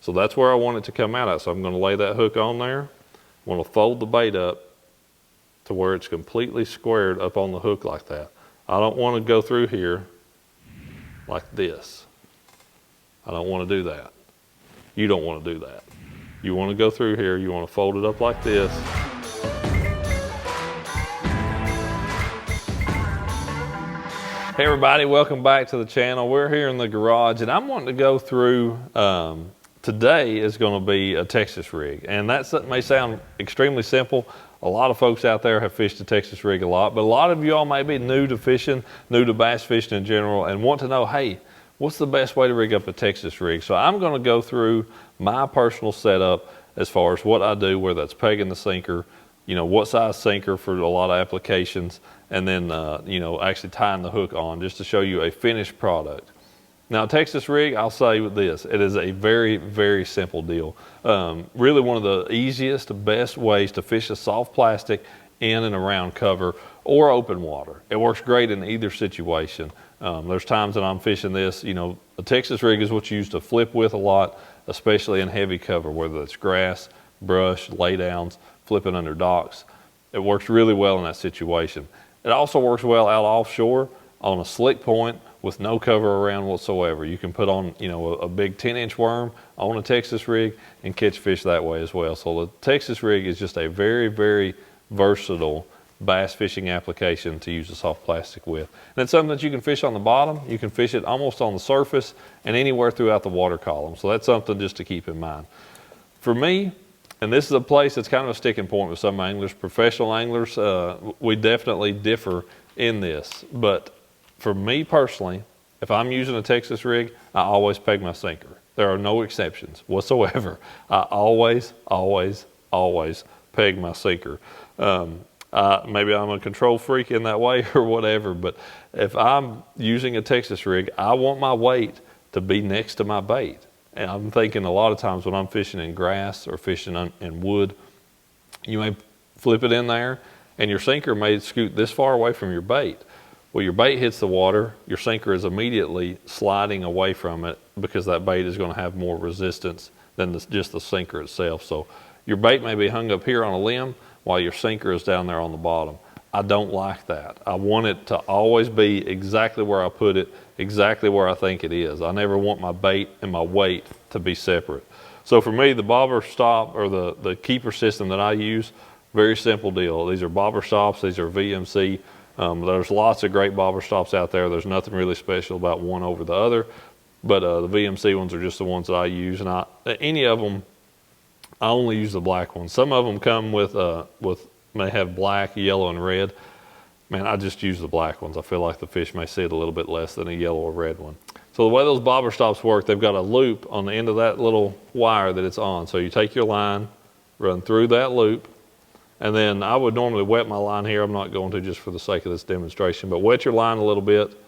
So that's where I want it to come out at. So I'm gonna lay that hook on there. I'm gonna fold the bait up to where it's completely squared up on the hook like that. I don't wanna go through here like this. I don't wanna do that. You don't wanna do that. You wanna go through here, you wanna fold it up like this. Hey everybody, welcome back to the channel. We're here in the garage and I'm wanting to go through, today is gonna be a Texas rig. And that may sound extremely simple. A lot of folks out there have fished a Texas rig a lot, but a lot of y'all may be new to fishing, new to bass fishing in general, and want to know, hey, what's the best way to rig up a Texas rig? So I'm gonna go through my personal setup as far as what I do, whether that's pegging the sinker, you know, what size sinker for a lot of applications, and then, you know, actually tying the hook on just to show you a finished product. Now, Texas rig, I'll say with this, it is a very, very simple deal. Really one of the easiest, best ways to fish a soft plastic in and around cover or open water. It works great in either situation. There's times that I'm fishing this, you know, a Texas rig is what you use to flip with a lot, especially in heavy cover, whether it's grass, brush, laydowns, flipping under docks. It works really well in that situation. It also works well out offshore on a slick point with no cover around whatsoever. You can put on, you know, a big 10-inch worm on a Texas rig and catch fish that way as well. So the Texas rig is just a very, very versatile bass fishing application to use a soft plastic with. And it's something that you can fish on the bottom, you can fish it almost on the surface and anywhere throughout the water column. So that's something just to keep in mind. For me, and this is a place that's kind of a sticking point with some anglers, professional anglers, we definitely differ in this. But for me personally, if I'm using a Texas rig, I always peg my sinker. There are no exceptions whatsoever. I always, always, always peg my sinker. Maybe I'm a control freak in that way or whatever, but if I'm using a Texas rig, I want my weight to be next to my bait. And I'm thinking a lot of times when I'm fishing in grass or fishing in wood, you may flip it in there and your sinker may scoot this far away from your bait. Well, your bait hits the water, your sinker is immediately sliding away from it because that bait is going to have more resistance than just the sinker itself. So your bait may be hung up here on a limb while your sinker is down there on the bottom. I don't like that. I want it to always be exactly where I put it, exactly where I think it is. I never want my bait and my weight to be separate. So for me, the bobber stop or the keeper system that I use, very simple deal. These are bobber stops, these are VMC. There's lots of great bobber stops out there. There's nothing really special about one over the other, but the VMC ones are just the ones that I use. And any of them, I only use the black ones. Some of them come with may have black, yellow, and red. Man, I just use the black ones. I feel like the fish may see it a little bit less than a yellow or red one. So the way those bobber stops work, they've got a loop on the end of that little wire that it's on. So you take your line, run through that loop, and then I would normally wet my line here. I'm not going to just for the sake of this demonstration, but wet your line a little bit,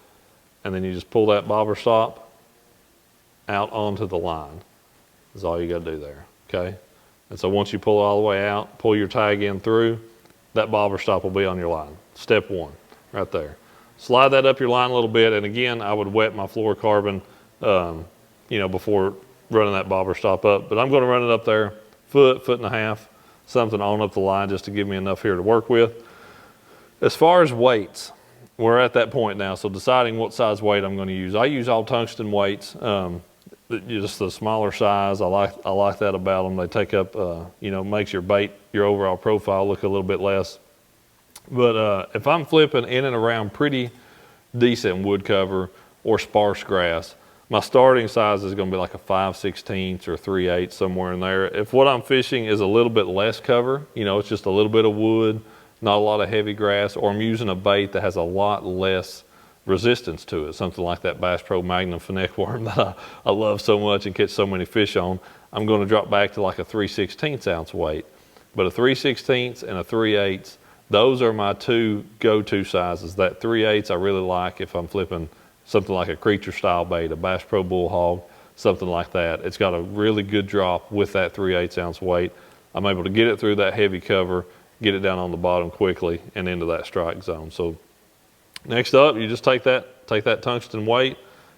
and then you just pull that bobber stop out onto the line. That's all you got to do there, okay? And so once you pull it all the way out, pull your tag in through, that bobber stop will be on your line. Step one, right there. Slide that up your line a little bit, and again, I would wet my fluorocarbon, you know, before running that bobber stop up. But I'm going to run it up there, foot and a half, something on up the line just to give me enough here to work with. As far as weights, we're at that point now, so deciding what size weight I'm going to use. I use all tungsten weights. Just the smaller size. I like that about them. They take up, you know, makes your bait, your overall profile look a little bit less. But if I'm flipping in and around pretty decent wood cover or sparse grass, my starting size is going to be like a 5/16 or 3/8, somewhere in there. If what I'm fishing is a little bit less cover, you know, it's just a little bit of wood, not a lot of heavy grass, or I'm using a bait that has a lot less resistance to it, something like that Bass Pro Magnum Fennec worm that I love so much and catch so many fish on, I'm going to drop back to like a 3/16 ounce weight. But a 3/16 and a 3/8, those are my two go-to sizes. That 3/8 I really like if I'm flipping something like a creature style bait, a Bass Pro Bull Hog, something like that. It's got a really good drop with that 3/8 ounce weight. I'm able to get it through that heavy cover, get it down on the bottom quickly and into that strike zone. So next up, you just take that tungsten weight,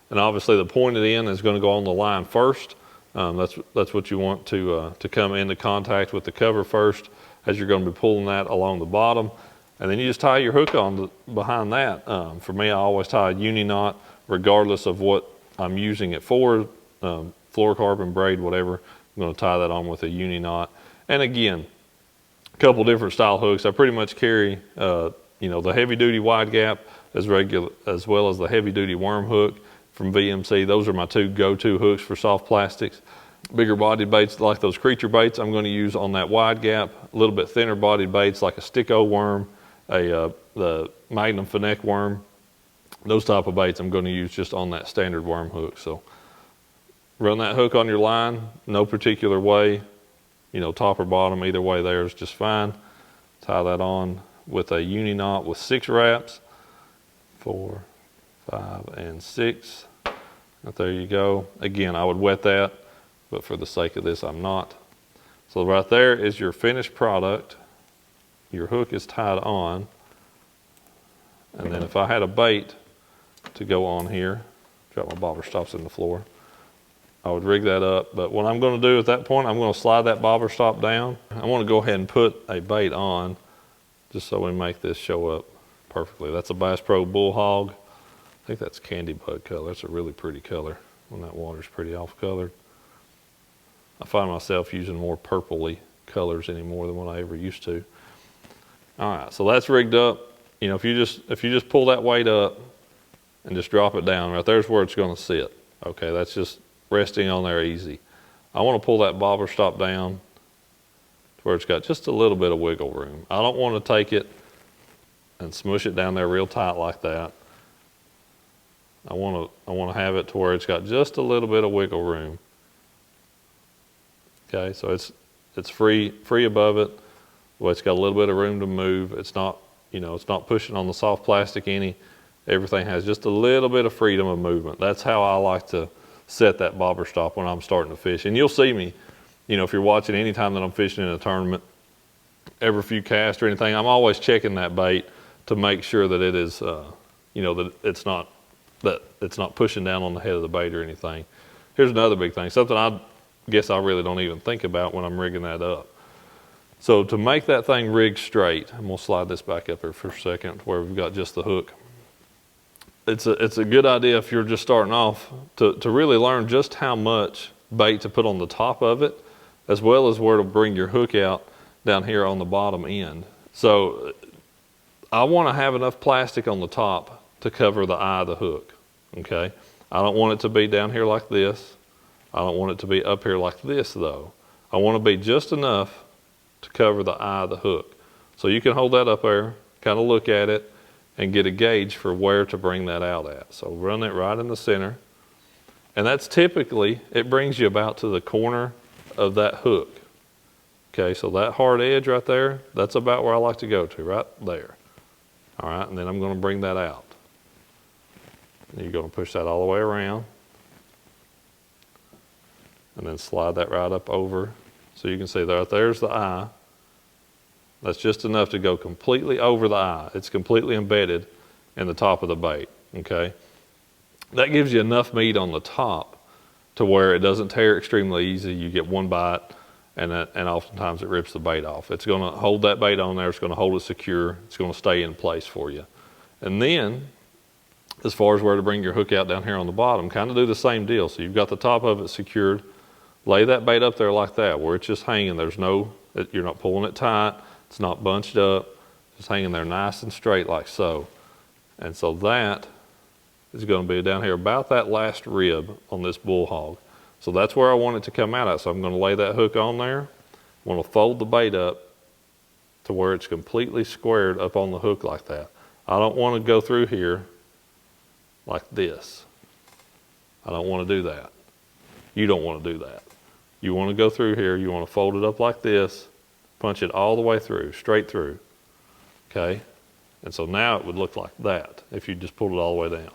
and obviously the pointed end is going to go on the line first. That's what you want to come into contact with the cover first, as you're going to be pulling that along the bottom. And then you just tie your hook on behind that. For me, I always tie a uni knot regardless of what I'm using it for, fluorocarbon, braid, whatever. I'm going to tie that on with a uni knot. And again, a couple different style hooks. I pretty much carry the heavy duty wide gap as well as the heavy duty worm hook from VMC. Those are my two go-to hooks for soft plastics. Bigger bodied baits like those creature baits I'm going to use on that wide gap. A little bit thinner bodied baits like a Sticko worm, the Magnum Finesse worm. Those type of baits I'm going to use just on that standard worm hook. So run that hook on your line, no particular way, top or bottom, either way there is just fine. Tie that on with a uni knot with 6 wraps, 4, 5, and 6. Right there you go. Again, I would wet that, but for the sake of this, I'm not. So right there is your finished product. Your hook is tied on. And then if I had a bait to go on here, drop my bobber stops in the floor, I would rig that up. But what I'm going to do at that point, I'm going to slide that bobber stop down. I want to go ahead and put a bait on just so we make this show up perfectly. That's a Bass Pro Bullhog. I think that's candy bug color. That's a really pretty color when that water's pretty off colored. I find myself using more purpley colors anymore than what I ever used to. All right, so that's rigged up. If you just pull that weight up and just drop it down, right there's where it's going to sit. Okay, that's just resting on there easy. I want to pull that bobber stop down to where it's got just a little bit of wiggle room. I don't want to take it and smush it down there real tight like that. I want to have it to where it's got just a little bit of wiggle room. Okay, so it's free above it. Well, it's got a little bit of room to move. It's not, it's not pushing on the soft plastic any. Everything has just a little bit of freedom of movement. That's how I like to set that bobber stop when I'm starting to fish. And you'll see me, if you're watching anytime that I'm fishing in a tournament, every few casts or anything, I'm always checking that bait to make sure that it is, that it's not pushing down on the head of the bait or anything. Here's another big thing, something I guess I really don't even think about when I'm rigging that up. So to make that thing rig straight, and we'll slide this back up here for a second where we've got just the hook. It's a good idea if you're just starting off to really learn just how much bait to put on the top of it, as well as where to bring your hook out down here on the bottom end. So I want to have enough plastic on the top to cover the eye of the hook, okay? I don't want it to be down here like this. I don't want it to be up here like this though. I want to be just enough to cover the eye of the hook. So you can hold that up there, kind of look at it, and get a gauge for where to bring that out at. So run it right in the center. And that's typically, it brings you about to the corner of that hook. Okay, so that hard edge right there, that's about where I like to go to, right there. All right, and then I'm going to bring that out. And you're going to push that all the way around. And then slide that right up over. So you can see that there's the eye. That's just enough to go completely over the eye. It's completely embedded in the top of the bait, okay? That gives you enough meat on the top to where it doesn't tear extremely easy. You get one bite and oftentimes it rips the bait off. It's gonna hold that bait on there. It's gonna hold it secure. It's gonna stay in place for you. And then, as far as where to bring your hook out down here on the bottom, kind of do the same deal. So you've got the top of it secured. Lay that bait up there like that, where it's just hanging. You're not pulling it tight. It's not bunched up. Just hanging there nice and straight like so. And so that is going to be down here about that last rib on this Bullhog. So that's where I want it to come out at. So I'm going to lay that hook on there. I'm going to fold the bait up to where it's completely squared up on the hook like that. I don't want to go through here like this. I don't want to do that. You don't want to do that. You want to go through here, you want to fold it up like this, punch it all the way through, straight through, okay? And so now it would look like that if you just pulled it all the way down.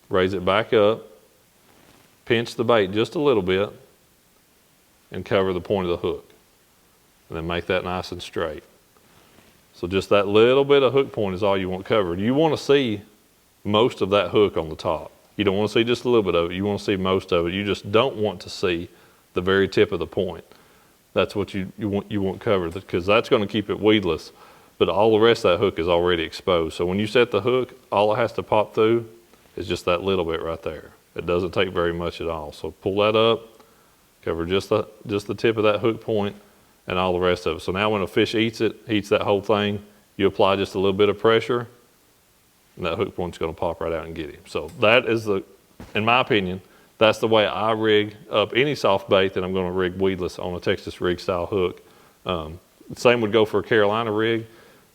Raise it back up, pinch the bait just a little bit, and cover the point of the hook. And then make that nice and straight. So just that little bit of hook point is all you want covered. You want to see most of that hook on the top. You don't want to see just a little bit of it. You want to see most of it. You just don't want to see the very tip of the point. That's what you want covered, because that's going to keep it weedless. But all the rest of that hook is already exposed. So when you set the hook, all it has to pop through is just that little bit right there. It doesn't take very much at all. So pull that up, cover just the tip of that hook point and all the rest of it. So now when a fish eats that whole thing, you apply just a little bit of pressure, and that hook point's going to pop right out and get him. So that is in my opinion, that's the way I rig up any soft bait that I'm going to rig weedless on a Texas rig style hook. Same would go for a Carolina rig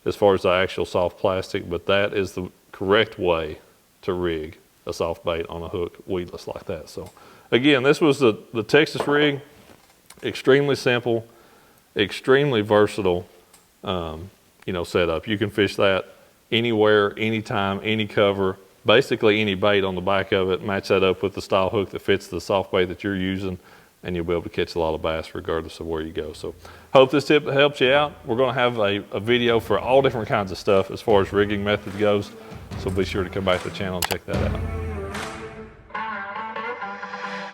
as far as the actual soft plastic, but that is the correct way to rig a soft bait on a hook weedless like that. So again, this was the Texas rig. Extremely simple, extremely versatile, setup. You can fish that anywhere, anytime, any cover, basically any bait on the back of it. Match that up with the style hook that fits the soft bait that you're using, and you'll be able to catch a lot of bass regardless of where you go. So hope this tip helps you out. We're going to have a video for all different kinds of stuff as far as rigging method goes. So be sure to come back to the channel and check that out.